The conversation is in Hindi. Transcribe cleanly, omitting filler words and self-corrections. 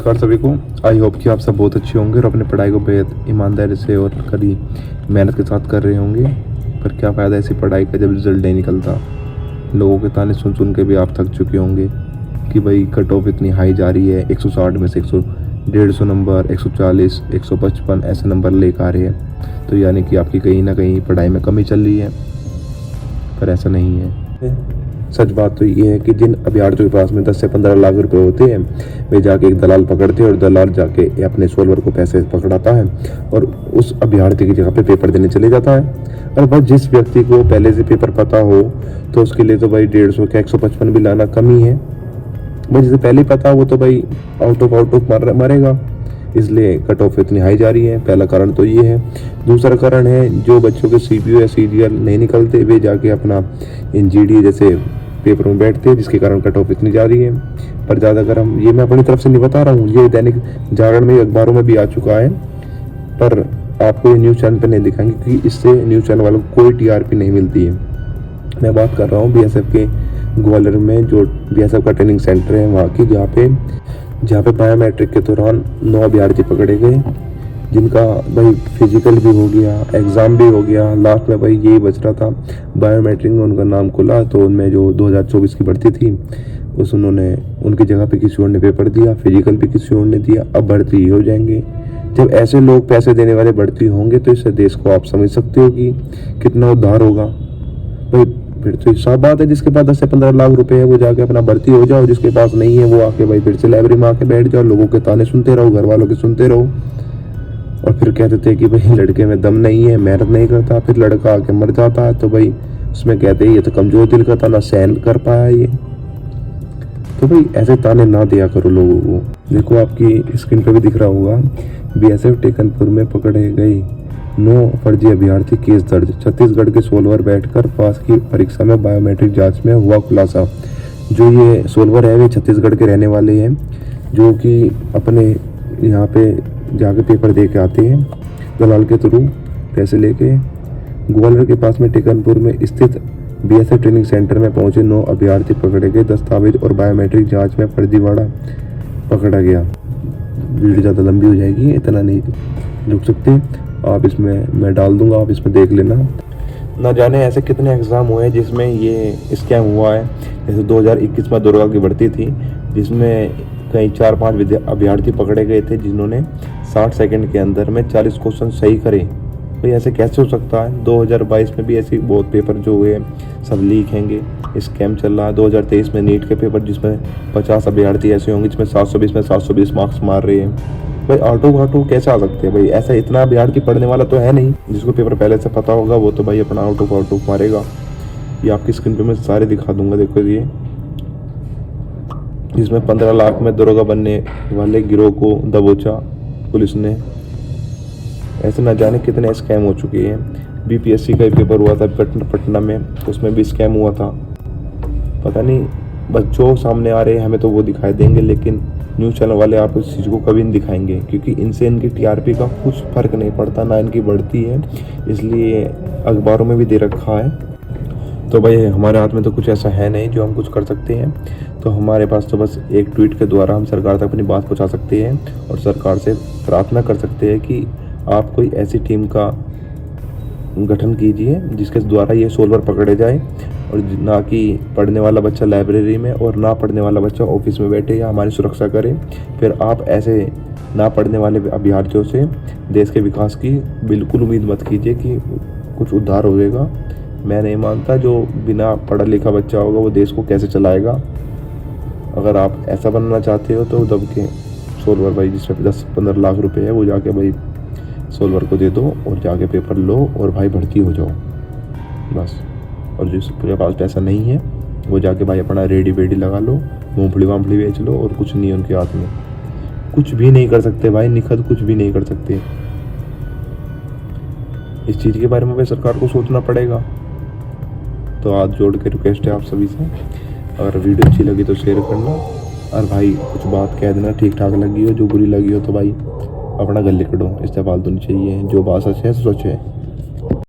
नमस्कार सभी को। आई होप कि आप सब बहुत अच्छे होंगे और अपने पढ़ाई को बेहद ईमानदारी से और कड़ी मेहनत के साथ कर रहे होंगे। पर क्या फ़ायदा ऐसी पढ़ाई का जब रिजल्ट नहीं निकलता। लोगों के ताने सुन सुन के भी आप थक चुके होंगे कि भाई कट ऑफ इतनी हाई जा रही है, 160 में से 150 नंबर, 140, 155 ऐसे नंबर लेकर आ रहे हैं। तो यानी कि आपकी कहीं ना कहीं पढ़ाई में कमी चल रही है। पर ऐसा नहीं है। सच बात तो ये है कि जिन अभ्यर्थियों के पास में 10 से 15 लाख रुपए होते हैं, वे जाके एक दलाल पकड़ते हैं और दलाल जाके अपने सोल्वर को पैसे पकड़ाता है और उस अभ्यर्थी की जगह पे पेपर देने चले जाता है। और बस जिस व्यक्ति को पहले से पेपर पता हो तो उसके लिए तो भाई 150 का 155 भी लाना कम ही है। भाई जिसे पहले पता हो वो तो भाई आउट ऑफ मरेगा। इसलिए कट ऑफ इतनी हाई जा रही है। पहला कारण तो ये है। दूसरा कारण है जो बच्चों के सीपीयू या सीजीएल नहीं निकलते, वे जाके अपना एनजीडी जैसे पेपर में बैठते हैं, जिसके कारण कट ऑफ इतनी जा रही है। पर ज़्यादातर ये मैं अपनी तरफ से नहीं बता रहा हूँ, ये दैनिक जागरण में अखबारों में भी आ चुका है। पर आपको ये न्यूज़ चैनल पर नहीं दिखाएंगे क्योंकि इससे न्यूज़ चैनल वालों को कोई टीआरपी नहीं मिलती है। मैं बात कर रहा हूँ बीएसएफ के ग्वालियर में जो बीएसएफ का ट्रेनिंग सेंटर है वहाँ की, जहाँ पे बायोमेट्रिक के दौरान 9 अभ्यर्थी पकड़े गए, जिनका भाई फिजिकल भी हो गया, एग्ज़ाम भी हो गया। लास्ट में भाई यही बच रहा था, बायोमेट्रिक में उनका नाम खुला तो उनमें जो 2024 की भर्ती थी उन्होंने उनकी जगह पे किसी और ने पेपर दिया, फिजिकल भी किसी और ने दिया। अब भर्ती ही हो जाएंगे। जब ऐसे लोग पैसे देने वाले भर्ती होंगे तो इससे देश को आप समझ सकते हो कि कितना उद्धार होगा। भाई फिर तो सब बात है, जिसके पास 10 से 15 लाख रुपए है वो जाके अपना भर्ती हो जाओ, जिसके पास नहीं है वो आके भाई फिर से लाइब्रेरी में आके बैठ जाओ, लोगों के ताने सुनते रहो, घर वालों के सुनते रहो। और फिर कहते थे कि भाई लड़के में दम नहीं है, मेहनत नहीं करता, फिर लड़का आके मर जाता है तो भाई उसमें कहते हैं ये तो कमजोर दिल का था, ना सहन कर पाया ये। तो भाई ऐसे ताने ना दिया करो लोगों को। देखो आपकी स्क्रीन पे भी दिख रहा होगा, बीएसएफ टेकनपुर में पकड़े गए 9 फर्जी अभ्यर्थी, केस दर्ज। छत्तीसगढ़ के सोलवर बैठकर पास की परीक्षा में बायोमेट्रिक जांच में हुआ खुलासा। जो ये सोलवर है वे छत्तीसगढ़ के रहने वाले हैं, जो कि अपने यहाँ पे जाके पेपर दे के आते हैं दलाल के थ्रू पैसे लेके। ग्वालियर के पास में टेकनपुर में स्थित बीएसएफ ट्रेनिंग सेंटर में पहुंचे 9 अभ्यर्थी पकड़े गए। दस्तावेज और बायोमेट्रिक जांच में फर्जीवाड़ा पकड़ा गया। वीडियो ज़्यादा लंबी हो जाएगी, इतना नहीं रुक सकते आप, इसमें मैं डाल दूंगा, आप इसमें देख लेना। ना जाने ऐसे कितने एग्ज़ाम हुए हैं जिसमें ये स्कैम हुआ है। जैसे 2021 में दुर्गा की भर्ती थी, जिसमें कई 4-5 अभ्यर्थी पकड़े गए थे जिन्होंने 60 सेकंड के अंदर में 40 क्वेश्चन सही करे। भाई ऐसे कैसे हो सकता है। 2022 में भी ऐसी बहुत पेपर जो हुए सब लीक हैंगे, स्कैम चल रहा है। 2023 में नीट के पेपर जिसमें 50 अभ्यर्थी ऐसे होंगे जिसमें 720 में 720 मार्क्स मार रहे हैं। भाई ऑटो कैसे आ सकते हैं। भाई ऐसा इतना अभ्यर्थी पढ़ने वाला तो है नहीं, जिसको पेपर पहले से पता होगा वो तो भाई अपना ऑटो मारेगा। ये आपकी स्क्रीन पे मैं सारे दिखा दूंगा। देखो ये जिसमें 15 लाख में दरोगा बनने वाले गिरोह को दबोचा पुलिस ने। ऐसे न जाने कितने स्कैम हो चुके हैं। बीपीएससी का पेपर हुआ था पटना में, उसमें भी स्कैम हुआ था। पता नहीं बस जो सामने आ रहे हैं हमें तो वो दिखाई देंगे, लेकिन न्यूज़ चैनल वाले आप इस चीज़ को कभी नहीं दिखाएंगे क्योंकि इनसे इनकी टीआरपी का कुछ फ़र्क नहीं पड़ता, ना इनकी बढ़ती है। इसलिए अखबारों में भी दे रखा है। तो भाई हमारे हाथ में तो कुछ ऐसा है नहीं जो हम कुछ कर सकते हैं। तो हमारे पास तो बस एक ट्वीट के द्वारा हम सरकार तक अपनी बात पहुंचा सकते हैं और सरकार से प्रार्थना कर सकते हैं कि आप कोई ऐसी टीम का गठन कीजिए जिसके द्वारा ये सोल्वर पकड़े जाए, और ना कि पढ़ने वाला बच्चा लाइब्रेरी में और ना पढ़ने वाला बच्चा ऑफिस में बैठे या हमारी सुरक्षा करे। फिर आप ऐसे ना पढ़ने वाले अभ्यर्थियों से देश के विकास की बिल्कुल उम्मीद मत कीजिए कि कुछ उद्धार होगा। मैं नहीं मानता जो बिना पढ़ा लिखा बच्चा होगा वो देश को कैसे चलाएगा। अगर आप ऐसा बनना चाहते हो तो दब के सोल्वर भाई जिसमें 10-15 लाख रुपए है वो जाके भाई सोल्वर को दे दो और जाके पेपर लो और भाई भर्ती हो जाओ बस। और जिसके पास पैसा नहीं है वो जाके भाई अपना रेडी वेडी लगा लो, मूंगफली वामफली बेच लो, और कुछ नहीं है उनके हाथ में। कुछ भी नहीं कर सकते भाई, निखत कुछ भी नहीं कर सकते। इस चीज़ के बारे में भाई सरकार को सोचना पड़ेगा। तो हाथ जोड़ के रिक्वेस्ट है आप सभी से, अगर वीडियो अच्छी लगी तो शेयर करना, और भाई कुछ बात कह देना ठीक ठाक लगी हो, जो बुरी लगी हो तो भाई अपना गले कटो, इस्तेमाल तो नहीं चाहिए। जो बात सच है सच है।